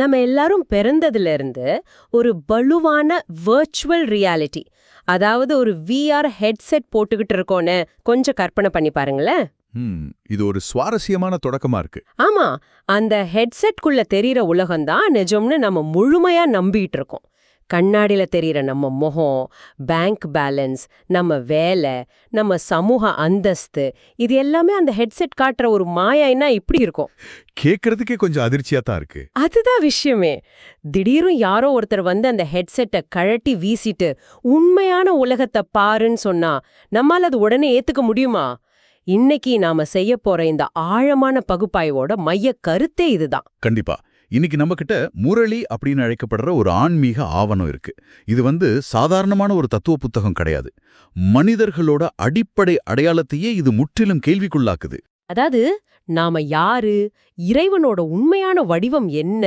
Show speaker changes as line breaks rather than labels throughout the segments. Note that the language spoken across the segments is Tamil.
நம்ம எல்லாரும் பிறந்ததுல இருந்து ஒரு வலுவான வர்ச்சுவல் ரியாலிட்டி, அதாவது ஒரு விஆர் ஹெட்செட் போட்டுக்கிட்டு இருக்கோன்னு கொஞ்சம் கற்பனை பண்ணி பாருங்களேன்.
இது ஒரு சுவாரஸ்யமான தொடக்கமா இருக்கு.
ஆமா, அந்த ஹெட்செட்குள்ள தெரியற உலகம்தான் நிஜம்னு நம்ம முழுமையா நம்பிட்டு இருக்கோம். கண்ணாடியில தெரியற நம்ம முகம், பேங்க் பேலன்ஸ், நம்ம வேலை, நம்ம சமூக அந்தஸ்து, இது எல்லாமே அந்த ஹெட்செட் காட்டுற ஒரு மாயாய்னா இப்படி இருக்கும்.
கேட்கறதுக்கே கொஞ்சம் அதிர்ச்சியா தான் இருக்கு.
அதுதான் விஷயமே. திடீர்னு யாரோ ஒருத்தர் வந்து அந்த ஹெட்செட்டை கழட்டி வீசிட்டு உண்மையான உலகத்தை பாருன்னு சொன்னா நம்மால அது உடனே ஏத்துக்க முடியுமா? இன்னைக்கு நாம செய்ய போற இந்த ஆழமான பகுப்பாய்வோட மைய கருத்தே இதுதான்.
கண்டிப்பா. இன்னைக்கு நம்ம கிட்ட முரளி அப்படின்னு அழைக்கப்படுற ஒரு ஆன்மீக ஆவணம் இருக்கு. இது சாதாரணமான ஒரு தத்துவ புத்தகம் கிடையாது. மனிதர்களோட அடிப்படை அடையாளத்தையே இது முற்றிலும் கேள்விக்குள்ளாக்குது.
அதாவது நாம யாரு, இறைவனோட உண்மையான வடிவம் என்ன,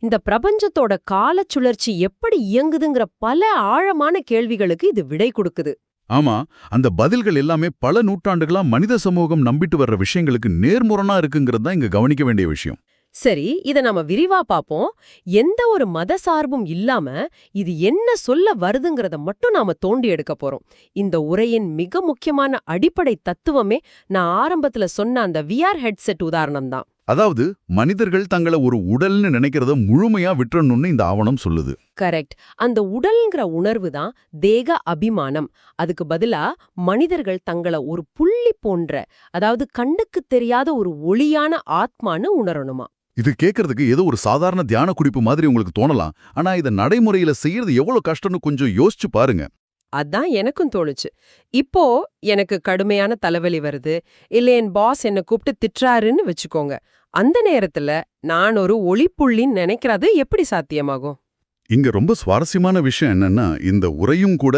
இந்த பிரபஞ்சத்தோட காலச் சுழற்சி எப்படி இயங்குதுங்கிற பல ஆழமான கேள்விகளுக்கு இது விடை கொடுக்குது.
ஆமா, அந்த பதில்கள் எல்லாமே பல நூற்றாண்டுகளா மனித சமூகம் நம்பிட்டு வர்ற விஷயங்களுக்கு நேர்முரணா இருக்குங்கிறது தான் இங்க கவனிக்க வேண்டிய விஷயம்.
சரி, இத நாம விரிவா பாப்போம். எந்த ஒரு மத சார்பும் இல்லாம இது என்ன சொல்ல வருதுங்கிறத மட்டும் நாம தோண்டி எடுக்க போறோம். இந்த உரையின் மிக முக்கியமான அடிப்படை தத்துவமே நான் ஆரம்பத்துல சொன்ன அந்த விஆர் ஹெட்செட் உதாரணம் தான்.
அதாவது மனிதர்கள் தங்களை ஒரு உடல்னு நினைக்கிறத முழுமையா விட்டுறணும்னு இந்த ஆவணம் சொல்லுது.
கரெக்ட். அந்த உடல்ங்கிற உணர்வு தான் தேக அபிமானம். அதுக்கு பதிலா மனிதர்கள் தங்களை ஒரு புள்ளி போன்ற, அதாவது கண்ணுக்கு தெரியாத ஒரு ஒளியான ஆத்மான்னு உணரணுமா.
இது கேட்கறதுக்கு ஏதோ ஒரு சாதாரண தியான குறிப்பு மாதிரி உங்களுக்கு தோணலாம். ஆனா இதை நடைமுறையில செய்யறது எவ்வளவு கஷ்டம்னு கொஞ்சம் யோசிச்சு பாருங்க.
அதான் எனக்கும் தோணுச்சு. இப்போ எனக்கு கடுமையான தலைவலி வருது, இல்ல என் பாஸ் என்ன கூப்பிட்டு திட்டுறாருன்னு வச்சுக்கோங்க. அந்த நேரத்துல நான் ஒரு ஒளிப்புள்ளின்னு நினைக்கிறது எப்படி சாத்தியமாகும்?
இங்க ரொம்ப சுவாரஸ்யமான விஷயம் என்னன்னா, இந்த உரையும் கூட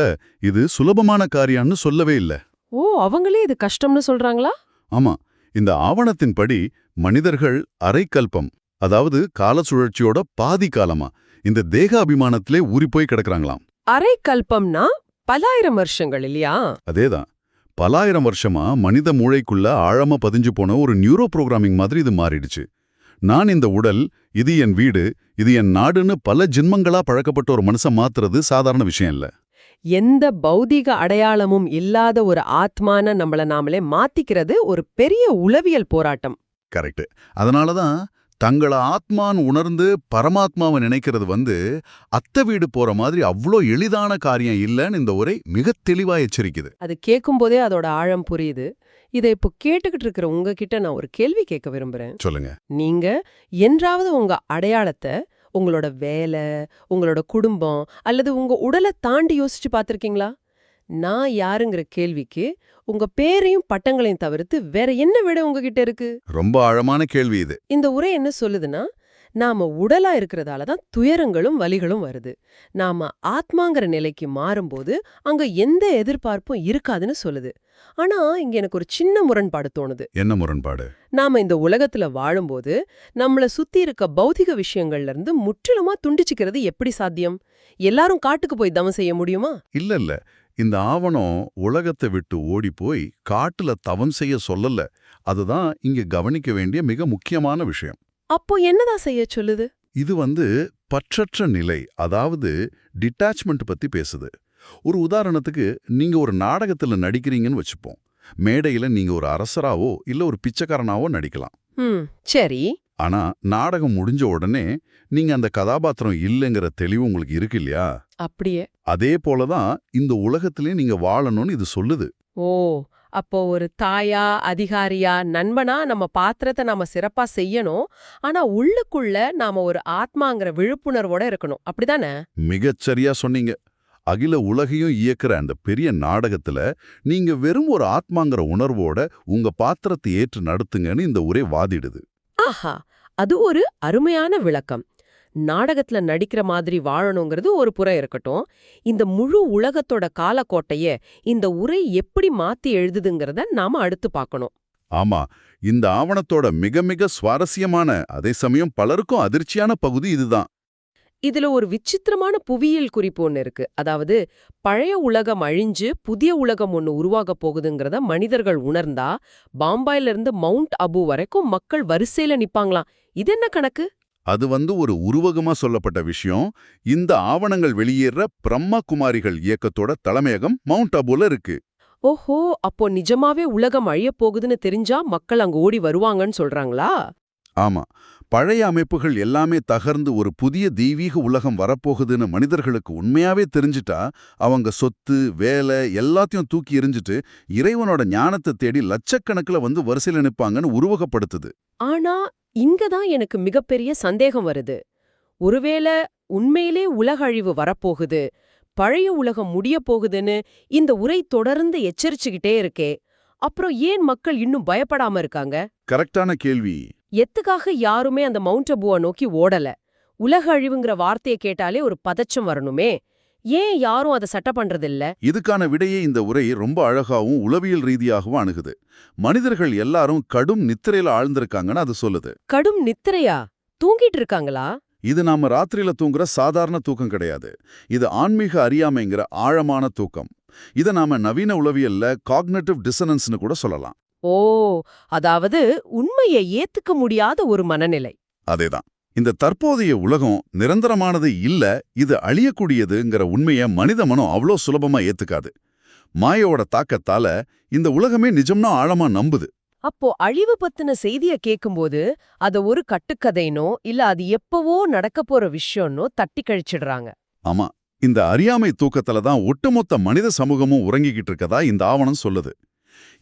இது சுலபமான காரியம்னு சொல்லவே இல்ல.
ஓ, அவங்களே இது கஷ்டம்னு சொல்றாங்களா?
ஆமா, இந்த ஆவணத்தின்படி மனிதர்கள் அரைக்கல்பம், அதாவது கால சுழற்சியோட பாதி காலமா இந்த தேக அபிமானத்திலே ஊறிப்போய் கிடக்குறாங்களாம்.
அரைக்கல்பம்னா பலாயிரம் வருஷங்கள் இல்லையா?
அதேதான். பலாயிரம் வருஷமா மனித மூளைக்குள்ள ஆழமா பதிஞ்சு போன ஒரு நியூரோ புரோகிராமிங் மாதிரி இது மாறிடுச்சு. நான் இந்த உடல், இது என் வீடு, இது என் நாடுன்னு பல ஜென்மங்களா பழக்கப்பட்ட ஒரு மனுஷன் மாத்துறது சாதாரண விஷயம் இல்ல.
எந்த பௌதிக அடையாளமும் இல்லாத ஒரு ஆத்மான நம்மள நாமளே மாத்திக்கிறது ஒரு பெரிய உளவியல் போராட்டம்.
கரெக்ட். அதனாலதான் தங்கள ஆத்மான்னு உணர்ந்து பரமாத்மாவை நினைக்கிறது அத்தை வீடு போற மாதிரி அவ்வளோ எளிதான காரியம் இல்லைன்னு இந்த உரை மிக தெளிவா எச்சரிக்குது.
அது கேட்கும் போதே அதோட ஆழம் புரியுது. இதை இப்போ கேட்டுக்கிட்டு இருக்கிற உங்ககிட்ட நான் ஒரு கேள்வி கேட்க விரும்புறேன்.
சொல்லுங்க.
நீங்க என்றாவது உங்க அடையாளத்தை உங்களோட வேலை, உங்களோட குடும்பம் அல்லது உங்க உடலை தாண்டி யோசிச்சு பார்த்திருக்கீங்களா? நான் யாருங்கிற கேள்விக்கு உங்க பேரையும் பட்டங்களையும் தவிர்த்து வேற என்ன விட உங்ககிட்ட இருக்கு?
ரொம்ப ஆழமான கேள்வி இது.
இந்த உரை என்ன சொல்லுதுன்னா, நாம உடலா இருக்கிறதால தான் துயரங்களும் வலிகளும் வருது. நாம ஆத்மாங்கிற நிலைக்கு மாறும்போது அங்க எந்த எதிர்பார்ப்பும் இருக்காதுன்னு சொல்லுது. ஆனா இங்க எனக்கு ஒரு சின்ன முரண்பாடு தோணுது.
என்ன முரண்பாடு?
நாம இந்த உலகத்துல வாழும்போது நம்மள சுத்தி இருக்க பௌதிக விஷயங்கள்ல இருந்து முற்றிலுமா துண்டிச்சுக்கிறது எப்படி சாத்தியம்? எல்லாரும் காட்டுக்கு போய் தவம் செய்ய முடியுமா?
இல்ல. இந்த ஆவணம் உலகத்தை விட்டு ஓடி போய் காட்டுல தவம் செய்ய சொல்லல. அதுதான் இங்க கவனிக்க வேண்டிய மிக முக்கியமான விஷயம்.
அப்போ என்னதான் செய்ய சொல்லுது?
இது பற்றற்ற நிலை, அதாவது டிட்டாச்மெண்ட் பத்தி பேசுது. ஒரு உதாரணத்துக்கு, நீங்க ஒரு நாடகத்துல நடிக்கிறீங்கன்னு வச்சுப்போம். மேடையில நீங்க ஒரு அரசராவோ இல்ல ஒரு பிச்சைக்காரனாவோ நடிக்கலாம்.
சரி.
ஆனா நாடகம் முடிஞ்ச உடனே நீங்க அந்த கதாபாத்திரம் இல்லைங்கிற தெளிவு உங்களுக்கு இருக்கு இல்லையா?
அப்படியே.
அதே போலதான் இந்த உலகத்திலே நீங்க வாழணும்னு இது சொல்லுது.
ஓ, அப்போ ஒரு தாயா, அதிகாரியா, நண்பனா நம்ம பாத்திரத்தை நாம சிறப்பா செய்யணும். ஆனா உள்ளுக்குள்ள நாம ஒரு ஆத்மாங்கிற விழிப்புணர்வோட இருக்கணும். அப்படிதானே?
மிகச்சரியா சொன்னீங்க. அகில உலகையும் இயக்குற அந்த பெரிய நாடகத்துல நீங்க வெறும் ஒரு ஆத்மாங்கிற உணர்வோட உங்க பாத்திரத்தை ஏற்று நடத்துங்கன்னு இந்த உரை வாதிடுது.
ஆஹா, அது ஒரு அருமையான விளக்கம். நாடகத்துல நடிக்கிற மாதிரி வாழணுங்கிறது ஒரு புறம் இருக்கட்டும், இந்த முழு உலகத்தோட காலக்கோட்டைய இந்த உரை எப்படி மாத்தி எழுதுதுங்கிறத நாம அடுத்து பார்க்கணும்.
ஆமா, இந்த ஆவணத்தோட மிக மிக சுவாரஸ்யமான, அதே சமயம் பலருக்கும் அதிர்ச்சியான பகுதி இதுதான்.
இதுல ஒரு விசித்திரமான புவியியல் குறிப்பு ஒன்னு இருக்கு. அதாவது பழைய உலகம் அழிஞ்சு புதிய உலகம் ஒன்னு உருவாக போகுதுங்கிறத மனிதர்கள் உணர்ந்தா பாம்பாயில இருந்து மவுண்ட் அபு வரைக்கும் மக்கள் வரிசையில நிப்பாங்களாம். இது என்ன கணக்கு?
அது ஒரு உருவகமா சொல்லப்பட்ட விஷயம். இந்த ஆவணங்கள் வெளியேற பிரம்மா குமாரிகள் இயக்கத்தோட தலைமையகம் மவுண்ட் அபுல இருக்கு.
ஓஹோ, அப்போ நிஜமாவே உலகம் அழியப் போகுதுன்னு தெரிஞ்சா மக்கள் அங்க ஓடி வருவாங்கன்னு சொல்றாங்களா?
ஆமா, பழைய அமைப்புகள் எல்லாமே தகர்ந்து ஒரு புதிய தெய்வீக உலகம் வரப்போகுதுன்னு மனிதர்களுக்கு உண்மையாவே தெரிஞ்சிட்டா அவங்க சொத்து, வேலை எல்லாத்தையும் தூக்கி எறிஞ்சிட்டு இறைவனோட ஞானத்தை தேடி லட்சக்கணக்கில் வரிசையில் நிற்பாங்கன்னு உருவகப்படுத்துது.
ஆனா இங்க தான் எனக்கு மிகப்பெரிய சந்தேகம் வருது. ஒருவேளை உண்மையிலே உலக அழிவு வரப்போகுது, பழைய உலகம் முடியப் போகுதுன்னு இந்த உரை தொடர்ந்து எச்சரிச்சுக்கிட்டே இருக்கே, அப்புறம் ஏன் மக்கள் இன்னும் பயப்படாம இருக்காங்க?
கரெக்டான கேள்வி.
எத்துக்காக யாருமே அந்த மவுண்ட் அபுவ நோக்கி ஓடல? உலக அழிவுங்கிற வார்த்தையை கேட்டாலே ஒரு பதச்சம் வரணுமே, ஏன் யாரும் அதை சட்ட பண்றதில்ல?
இதுக்கான விடையே இந்த உரை ரொம்ப அழகாவும் உளவியல் ரீதியாகவும் அணுகுது. மனிதர்கள் எல்லாரும் கடும் நித்திரையில ஆழ்ந்திருக்காங்கன்னு அது சொல்லுது.
கடும் நித்திரையா? தூங்கிட்டு இருக்காங்களா?
இது நாம ராத்திரியில தூங்குற சாதாரண தூக்கம் கிடையாது. இது ஆன்மீக அறியாமைங்கிற ஆழமான தூக்கம். இதை நாம நவீன உளவியல்ல காக்னிட்டிவ் டிசனன்ஸ்னு கூட சொல்லலாம்.
ஓ, அதாவது உண்மையை ஏத்துக்க முடியாத ஒரு மனநிலை.
அதேதான். இந்த தற்போதைய உலகம் நிரந்தரமானது இல்ல, இது அழியக்கூடியதுங்கிற உண்மையை மனித மனம் அவ்வளோ சுலபமா ஏத்துக்காது. மாயோட தாக்கத்தால இந்த உலகமே நிஜம்னா ஆழமா நம்புது.
அப்போ அழிவு பத்தின செய்திய கேக்கும்போது அத ஒரு கட்டுக்கதைனோ இல்ல அது எப்பவோ நடக்க போற விஷயம்னோ தட்டி கழிச்சிடுறாங்க.
ஆமா, இந்த அறியாமை தூக்கத்துல தான் ஒட்டுமொத்த மனித சமூகமும் உறங்கிக்கிட்டு இருக்கதா இந்த ஆவணம் சொல்லுது.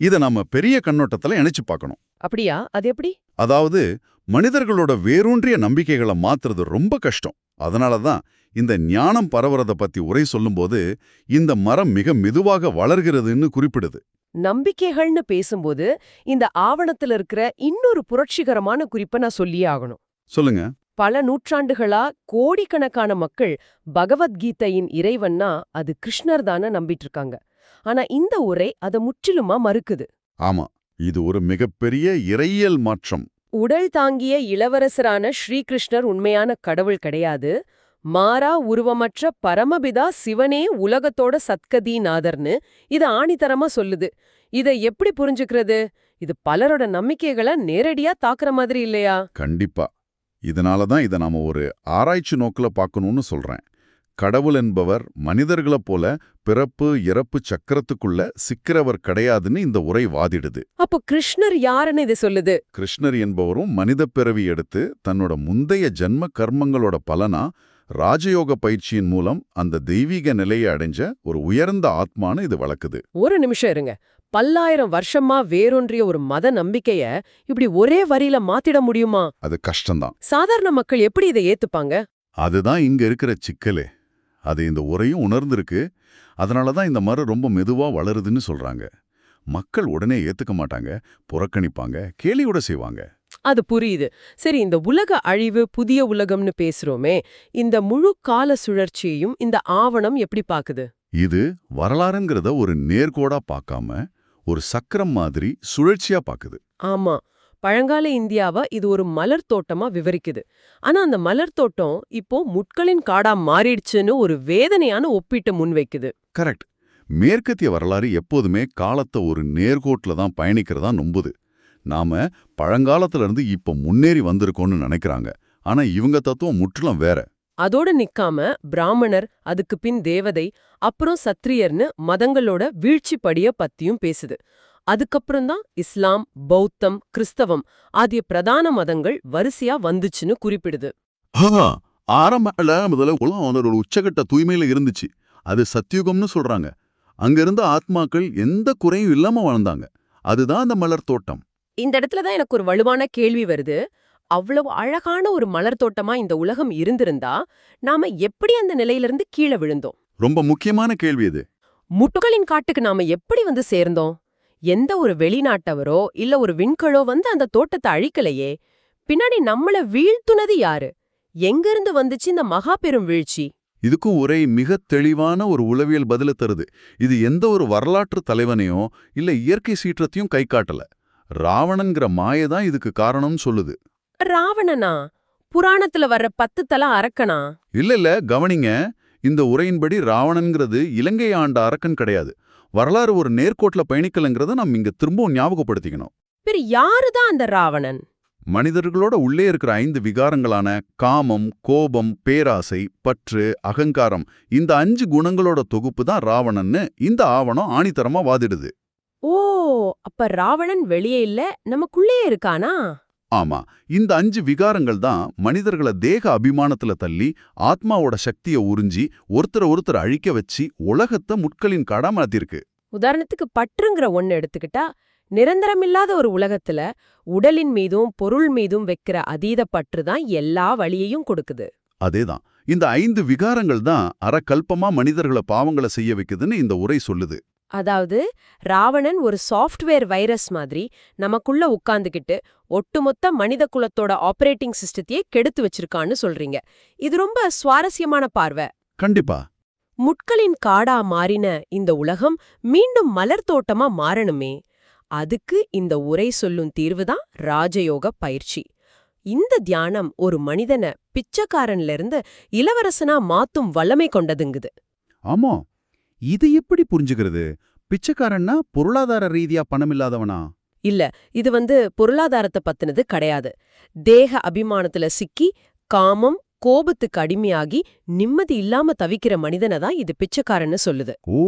இதை நம்ம பெரிய கண்ணோட்டத்துல இணைச்சு பார்க்கணும்.
அப்படியா? அது எப்படி?
அதாவது மனிதர்களோட வேரூன்றிய நம்பிக்கைகளை மாத்துறது ரொம்ப கஷ்டம். அதனால தான் இந்த ஞானம் பரவுறத பத்தி உரை சொல்லும்போது இந்த மரம் மிக மெதுவாக வளர்கிறதுன்னு குறிப்பிடுது.
நம்பிக்கைகள்னு பேசும்போது இந்த ஆவணத்துல இருக்கிற இன்னொரு புரட்சிகரமான குறிப்பை நான் சொல்லியே ஆகணும்.
சொல்லுங்க.
பல நூற்றாண்டுகளா கோடிக்கணக்கான மக்கள் பகவத்கீதையின் இறைவன்னா அது கிருஷ்ணர் தான நம்பிட்டு இருக்காங்க. ஆனா இந்த உரை அதை முற்றிலுமா மறுக்குது.
ஆமா, இது ஒரு மிகப்பெரிய இறையியல் மாற்றம்.
உடல் தாங்கிய இளவரசரான ஸ்ரீகிருஷ்ணர் உண்மையான கடவுள் கிடையாது, மாறா உருவமற்ற பரமபிதா சிவனே உலகத்தோட சத்கதிநாதர்னு இது ஆணித்தரமா சொல்லுது. இதை எப்படி புரிஞ்சுக்கிறது? இது பலரோட நம்பிக்கைகளை நேரடியா தாக்குற மாதிரி இல்லையா?
கண்டிப்பா. இதனால தான் இதை நாம ஒரு ஆராய்ச்சி நோக்கில் பார்க்கணும்னு சொல்றேன். கடவுள் என்பவர் மனிதர்களைப் போல பிறப்பு இறப்பு சக்கரத்துக்குள்ள சிக்கிறவர் கிடையாதுன்னு இந்த உரை வாதிடுது.
அப்போ கிருஷ்ணர் யாருன்னு இது சொல்லுது?
கிருஷ்ணர் என்பவரும் மனித பிறவி எடுத்து தன்னோட முந்தைய ஜன்ம கர்மங்களோட பலனா ராஜயோக பயிற்சியின் மூலம் அந்த தெய்வீக நிலையை அடைஞ்ச ஒரு உயர்ந்த ஆத்மான்னு இது வளக்குது.
ஒரு நிமிஷம் இருங்க. பல்லாயிரம் வருஷமா வேரூன்றிய ஒரு மத நம்பிக்கைய இப்படி ஒரே வரியில மாத்திட முடியுமா?
அது கஷ்டம்தான்.
சாதாரண மக்கள் எப்படி இதை ஏத்துப்பாங்க?
அதுதான் இங்க இருக்கிற சிக்கலே. அது இந்த உரையும் உணர்ந்திருக்கு. அதனால தான் இந்த மரம் ரொம்ப மெதுவா வளருதுன்னு சொல்றாங்க. மக்கள் உடனே ஏத்துக்க மாட்டாங்க, புறக்கணிப்பாங்க, கேலியோட செய்வாங்க.
அது புரியுது. சரி, இந்த உலக அழிவு புதிய உலகம்னு பேசுறோமே, இந்த முழு கால சுழற்சியையும் இந்த ஆவணம் எப்படி பாக்குது?
இது வரலாறுங்கிறத ஒரு நேர்கோடா பார்க்காம ஒரு சக்கரம் மாதிரி சுழற்சியா பாக்குது.
ஆமா, பழங்கால இந்தியாவ இது ஒரு மலர் தோட்டமா விவரிக்குது. ஆனா அந்த மலர் தோட்டம் இப்போ முட்களின் காடா மாறிடுச்சுன்னு ஒரு வேதனையான ஒப்பீட்டை முன்வைக்குது.
கரெக்ட். மேற்கத்திய வரலாறு எப்போதுமே காலத்தை ஒரு நேர்கோட்டில தான் பயணிக்கிறதா நம்புது. நாம பழங்காலத்துல இருந்து இப்ப முன்னேறி வந்திருக்கோம்னு நினைக்கிறாங்க. ஆனா இவங்க தத்துவம் முற்றிலும் வேற.
அதோட நிக்காம பிராமணர், அதுக்கு பின் தேவதை, அப்புறம் சத்திரியர்னு மதங்களோட வீழ்ச்சிப்படிய பத்தியும் பேசுது. அதுக்கப்புறம் தான் இஸ்லாம், பௌத்தம், கிறிஸ்தவம் ஆகிய பிரதான மதங்கள் வரிசையா வந்துச்சுன்னு குறிப்பிடுது.
ஆரம்பத்துல முதல்ல உலகம் ஒரு உச்சகட்ட தூய்மையில இருந்துச்சு. அது சத்தியுகம்னு சொல்றாங்க. அங்க இருந்த ஆத்மாக்கள் எந்த குறையும் இல்லாம வாழ்ந்தாங்க. அதுதான் அந்த மலர் தோட்டம்.
இந்த இடத்துலதான் எனக்கு ஒரு வலுவான கேள்வி வருது. அவ்வளவு அழகான ஒரு மலர் தோட்டமா இந்த உலகம் இருந்திருந்தா நாம எப்படி அந்த நிலையிலிருந்து கீழே விழுந்தோம்?
ரொம்ப முக்கியமான கேள்வி இது.
முட்டுகளின் காட்டுக்கு நாம எப்படி வந்து சேர்ந்தோம்? எந்த ஒரு வெளிநாட்டவரோ இல்ல ஒரு விண்கலோ வந்து அந்த தோட்டத்தை அழிக்கலையே. பின்னாடி நம்மள வீழ்த்துனது யாரு? எங்கிருந்து வந்துச்சு இந்த மகா பெரும் வீழ்ச்சி?
இதுக்கும் ஒரே மிக தெளிவான ஒரு உளவியல் பதில தருது. இது எந்த ஒரு வரலாற்று தலைவனையோ இல்ல இயற்கை சீற்றத்தையும் கை காட்டல. ராவணன்கிற மாயதான் இதுக்கு காரணம்னு சொல்லுது.
ராவணனா? புராணத்துல வர்ற 10 தல அரக்கனா?
இல்ல, கவனிங்க. இந்த உரையின்படி ராவணன்கிறது இலங்கை ஆண்ட அரக்கன் கிடையாது. வரலாறு ஒரு நேர்கோட்ல பயணிக்கலங்கிறத நம்ம இங்க திரும்பவும் ஞாபகப்படுத்திக்கணும்.
யாருதான் அந்த ராவணன்?
மனிதர்களோட உள்ளே இருக்கிற 5 விகாரங்களான காமம், கோபம், பேராசை, பற்று, அகங்காரம், இந்த 5 குணங்களோட தொகுப்பு தான் ராவணன்னு இந்த ஆவணம் ஆணித்தரமா வாதிடுது.
ஓ, அப்ப ராவணன் வெளியே இல்ல, நமக்குள்ளே இருக்கானா?
ஆமா, இந்த 5 விகாரங்கள் தான் மனிதர்களை தேக அபிமானத்துல தள்ளி ஆத்மாவோட சக்தியை உறிஞ்சி ஒருத்தரை அழிக்க வச்சு உலகத்தை முட்களின் காடா மாத்திருக்கு.
உதாரணத்துக்கு பற்றுங்கிற ஒன்னு எடுத்துக்கிட்டா, நிரந்தரமில்லாத ஒரு உலகத்துல உடலின் மீதும் பொருள் மீதும் வைக்கிற அதீத பற்று தான் எல்லா வழியையும் கொடுக்குது.
அதேதான், இந்த 5 விகாரங்கள் தான் அறக்கல்பமா மனிதர்களை பாவங்களை செய்ய வைக்குதுன்னு இந்த உரை சொல்லுது.
அதாவது ராவணன் ஒரு சாஃப்ட்வேர் வைரஸ் மாதிரி நமக்குள்ள உட்கார்ந்துகிட்டு ஒட்டுமொத்த மனித குலத்தோட ஆபரேட்டிங் சிஸ்டத்தையே கெடுத்து வச்சிருக்கான்னு சொல்றீங்க. இது ரொம்ப சுவாரஸ்யமான பார்வை.
கண்டிப்பா.
முட்களின் காடா மாறின இந்த உலகம் மீண்டும் மலர் தோட்டமா மாறணுமே, அதுக்கு இந்த உரை சொல்லும் தீர்வுதான் ராஜயோக பயிற்சி. இந்த தியானம் ஒரு மனிதனை பிச்சைக்காரன்ல இருந்து இளவரசனா மாத்தும் வல்லமை கொண்டதுங்குது.
ஆமா, இது எப்படி புரிஞ்சுக்கிறது? பிச்சைக்காரன்னா பொருளாதார ரீதியா பணம் இல்லாதவனா?
இல்ல, இது பொருளாதாரத்தை பத்தினது கிடையாது. தேக அபிமானத்துல சிக்கி காமம் கோபத்துக்கு அடிமையாகி நிம்மதி இல்லாம தவிக்கிற மனிதனை தான் இது பிச்சைக்காரன்னு சொல்லுது.
ஓ,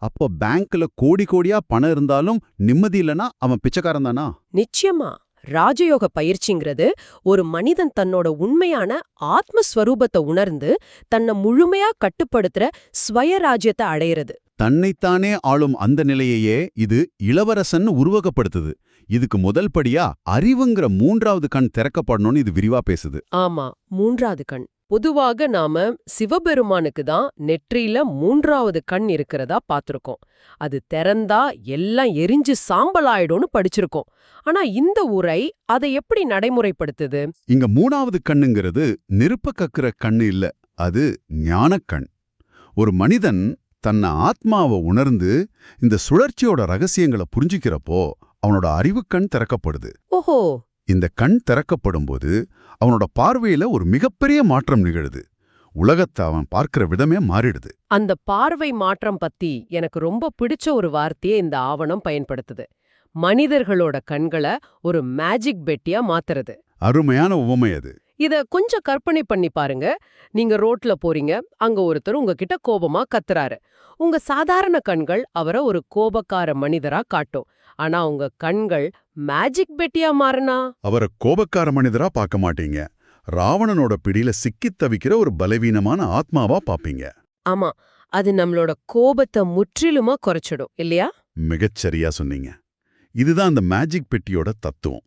அப்ப பேங்க்ல கோடி கோடியா பணம் இருந்தாலும் நிம்மதி இல்லனா அவன் பிச்சைக்காரன் தானா?
நிச்சயமா. ராஜயோக பயிற்சிங்கிறது ஒரு மனிதன் தன்னோட உண்மையான ஆத்மஸ்வரூபத்தை உணர்ந்து தன்னை முழுமையா கட்டுப்படுத்துற ஸ்வயராஜ்யத்தை அடையிறது.
தன்னைத்தானே ஆளும் அந்த நிலையையே இது இளவரசன் உருவகப்படுத்துது. இதுக்கு முதல் படியா அறிவுங்கிற 3வது கண் திறக்கப்படணும்னு இது விரிவா பேசுது.
ஆமா, 3வது கண். பொதுவாக நாம சிவபெருமானுக்கு தான் நெற்றியில 3வது கண் இருக்கிறதா பாத்திருக்கோம். அது திறந்தா எல்லாம் எரிஞ்சு சாம்பலாயிடும்னு படிச்சிருக்கோம். ஆனா இந்த உரை அதை எப்படி நடைமுறைப்படுத்துது?
இங்க 3வது கண்ணுங்கிறது நெருப்ப கக்குற கண்ணு இல்ல, அது ஞானக்கண். ஒரு மனிதன் தன்னை ஆத்மாவை உணர்ந்து இந்த சுழற்சியோட ரகசியங்களை புரிஞ்சிக்கிறப்போ அவனோட அறிவுக்கண் திறக்கப்படுது.
ஓஹோ.
இந்த கண் திறக்கப்படும்போது அவனோட பார்வையில ஒரு மிகப்பெரிய மாற்றம் நிகழுது. உலகத்தை அவன் பார்க்கிற விதமே மாறிடுது.
அந்த பார்வை மாற்றம் பத்தி எனக்கு ரொம்ப பிடிச்ச ஒரு வார்த்தையை இந்த ஆவணம் பயன்படுத்துது. மனிதர்களோட கண்களை ஒரு மேஜிக் பெட்டியா மாத்துறது.
அருமையான உவமை அது.
இத கொஞ்சம் கற்பனை பண்ணி பாருங்க. நீங்க ரோட்ல போறீங்க, அங்க ஒருத்தர் உங்ககிட்ட கோபமா கத்துறாரு. உங்க சாதாரண கண்கள் அவரை ஒரு கோபக்கார மனிதரா காட்டும். ஆனா உங்க கண்கள் மேஜிக் பெட்டியா மாறினா
அவரை கோபக்கார மனிதரா பார்க்க மாட்டீங்க, ராவணனோட பிடியில சிக்கித் தவிக்கிற ஒரு பலவீனமான ஆத்மாவா பாப்பீங்க.
ஆமா, அது நம்மளோட கோபத்தை முற்றிலுமா குறைச்சிடும் இல்லையா?
மிகச்சரியா சொன்னீங்க. இதுதான் அந்த மேஜிக் பெட்டியோட தத்துவம்.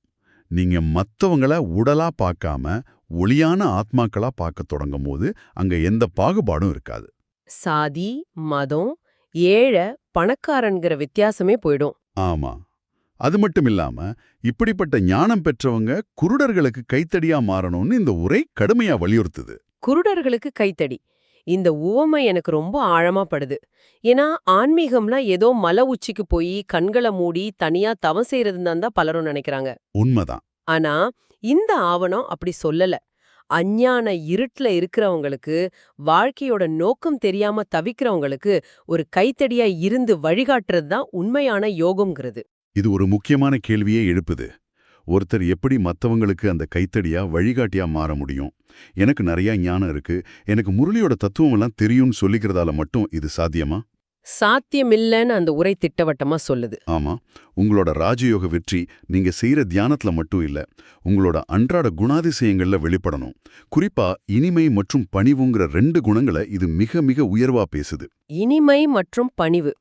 நீங்க மத்தவங்கள உடலா பார்க்காம ஒளியான ஆத்மாக்களா பார்க்க தொடங்கும் போது அங்க எந்த பாகுபாடும் இருக்காது.
சாதி, மதம், ஏழை, பணக்காரன்கிற வித்தியாசமே போயிடும்.
ஆமா, அது மட்டும் இல்லாம இப்படிப்பட்ட ஞானம் பெற்றவங்க குருடர்களுக்கு கைத்தடியா மாறணும்னு இந்த உரை கடுமையா வலியுறுத்துது.
குருடர்களுக்கு கைத்தடி. இந்த உவமை எனக்கு ரொம்ப ஆழமா படுது. ஏன்னா ஆன்மீகம்லாம் ஏதோ மலை உச்சிக்கு போய் கண்களை மூடி தனியா தவம் செய்யறதுன்னு தான் பலரும் நினைக்கிறாங்க.
உண்மைதான்.
ஆனா இந்த ஆவணம் அப்படி சொல்லல. அஞ்ஞான இருட்டுல இருக்கிறவங்களுக்கு, வாழ்க்கையோட நோக்கம் தெரியாம தவிக்கிறவங்களுக்கு ஒரு கைத்தடியா இருந்து வழிகாட்டுறது தான் உண்மையான யோகம்ங்கிறது.
இது ஒரு முக்கியமான கேள்வியே எழுப்புது. ஒருத்தர் எப்படி மத்தவங்களுக்கு அந்த கைத்தடியா வழிகாட்டியா மாற முடியும்? எனக்கு நிறைய ஞானம் இருக்கு, எனக்கு முரளியோட தத்துவம் எல்லாம் தெரியும்னு சொல்லிக்கிறதால மட்டும் இது சாத்தியமா?
சாத்தியமில்லைன்னு அந்த உரை திட்டவட்டமா சொல்லுது.
ஆமா, உங்களோட ராஜயோக வெற்றி நீங்க செய்யற தியானத்துல மட்டும் இல்ல, உங்களோட அன்றாட குணாதிசயங்கள்ல வெளிப்படணும். குறிப்பா இனிமை மற்றும் பணிவுங்கிற 2 குணங்களை இது மிக மிக உயர்வா பேசுது.
இனிமை மற்றும் பணிவு,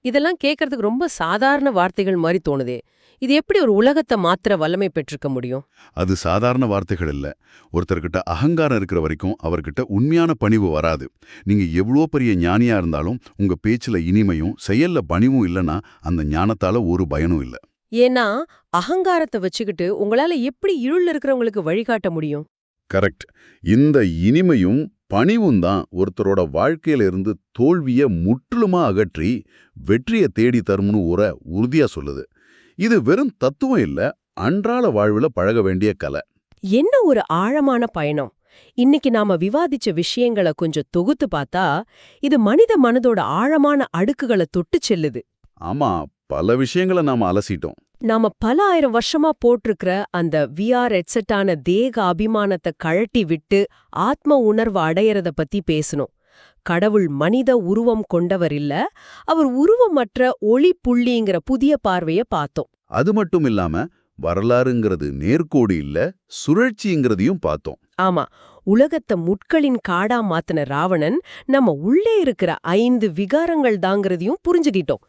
இதெல்லாம் கேட்கறதுக்கு ரொம்ப சாதாரண வார்த்தைகள் மாதிரி தோணுதே. இது எப்படி ஒரு உலகத்தை மாத்திர வல்லமை பெற்றிருக்க முடியும்?
அது சாதாரண வார்த்தைகள் இல்ல. ஒருத்தர்கிட்ட அகங்காரம் இருக்கிற வரைக்கும் அவர்கிட்ட உண்மையான பணிவு வராது. நீங்க எவ்வளோ பெரிய ஞானியா இருந்தாலும் உங்க பேச்சுல இனிமையும் செயல்ல பணிவும் இல்லைன்னா அந்த ஞானத்தால ஒரு பயனும் இல்ல.
ஏன்னா அகங்காரத்தை வச்சுக்கிட்டு உங்களால எப்படி இருள் இருக்கிறவங்களுக்கு வழிகாட்ட முடியும்?
கரெக்ட். இந்த இனிமையும் பணிவும் தான் ஒருத்தரோட வாழ்க்கையில இருந்து தோல்விய முற்றிலுமா அகற்றி வெற்றியை தேடி தரும்னு உறுதியா சொல்லுது. இது வெறும் தத்துவம் இல்ல, அன்றாட வாழ்வுல பழக வேண்டிய கலை.
என்ன ஒரு ஆழமான பயணம்! இன்னைக்கு நாம விவாதிச்ச விஷயங்களை கொஞ்சம் தொகுத்து பார்த்தா இது மனித மனதோட ஆழமான அடுக்குகளை தொட்டு செல்லுது.
ஆமா, பல விஷயங்களை நாம அலசிட்டோம்.
நாம பல ஆயிரம் வருஷமா போட்டிருக்கிற அந்த விஆர் ஹெட்செட்டான தேக அபிமானத்தை கழட்டி விட்டு ஆத்ம உணர்வு அடையறத பத்தி பேசணும். கடவுள் மனித உருவம் கொண்டவர் இல்ல, அவர் உருவமற்ற ஒளி புள்ளிங்கிற புதிய பார்வைய பார்த்தோம்.
அது மட்டும் இல்லாம வரலாறுங்கிறது நேர்கோடு இல்ல, சுழற்சிங்கிறதையும் பார்த்தோம்.
ஆமா, உலகத்தை முட்களின் காடா மாத்தின ராவணன் நம்ம உள்ளே இருக்கிற 5 விகாரங்கள் தாங்கிறதையும் புரிஞ்சுக்கிட்டோம்.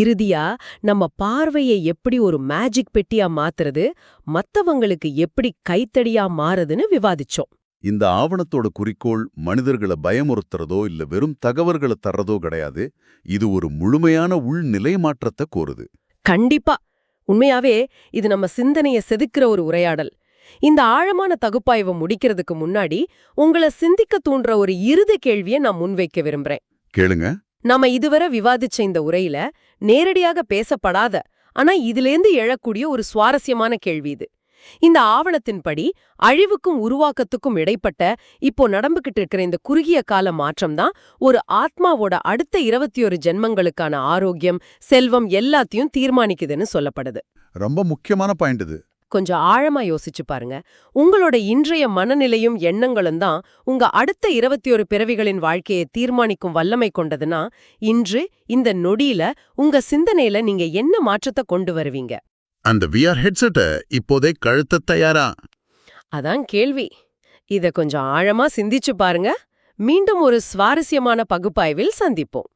இறுதியா நம்ம பார்வையை எப்படி ஒரு மேஜிக் பெட்டியா மாத்துறது, மத்தவங்களுக்கு எப்படி கைத்தடியா மாறுதுன்னு விவாதிச்சோம்.
இந்த ஆவணத்தோட குறிக்கோள் மனிதர்களை பயமுறுத்துறதோ இல்ல வெறும் தகவல்களை தர்றதோ கிடையாது. இது ஒரு முழுமையான உள்நிலை மாற்றத்தை கோருது.
கண்டிப்பா, உண்மையாவே இது நம்ம சிந்தனைய செதுக்கிற ஒரு உரையாடல். இந்த ஆழமான தகுப்பாய்வை முடிக்கிறதுக்கு முன்னாடி உங்களை சிந்திக்க தூண்டுற ஒரு இறுதி கேள்வியை நான் முன்வைக்க விரும்புறேன்.
கேளுங்க.
நாம இதுவரை விவாதிச்ச இந்த உரையில நேரடியாக பேசப்படாத, ஆனா இதிலேந்து எழக்கூடிய ஒரு சுவாரஸ்யமான கேள்வி இது. இந்த ஆவணத்தின்படி அழிவுக்கும் உருவாக்கத்துக்கும் இடைப்பட்ட இப்போ நடந்துகிட்டு இருக்கிற இந்த குறுகிய கால மாற்றம்தான் ஒரு ஆத்மாவோட அடுத்த 21 ஜென்மங்களுக்கான ஆரோக்கியம், செல்வம் எல்லாத்தையும் தீர்மானிக்குதுன்னு சொல்லப்படுது.
ரொம்ப முக்கியமான பாயிண்ட் இது.
கொஞ்சம் ஆழமா யோசிச்சு பாருங்க. உங்களோட இன்றைய மனநிலையும் எண்ணங்களும் தான் உங்க அடுத்த 21 பிறவிகளின் வாழ்க்கையை தீர்மானிக்கும் வல்லமை கொண்டதுன்னா, இன்று இந்த நொடியில உங்க சிந்தனையில நீங்க என்ன மாற்றத்தை கொண்டு வருவீங்க?
அந்த விஆர் ஹெட்செட்டை இப்போதே கழுத்த தயாரா?
அதான் கேள்வி. இத கொஞ்சம் ஆழமா சிந்திச்சு பாருங்க. மீண்டும் ஒரு சுவாரஸ்யமான பகுப்பாய்வில் சந்திப்போம்.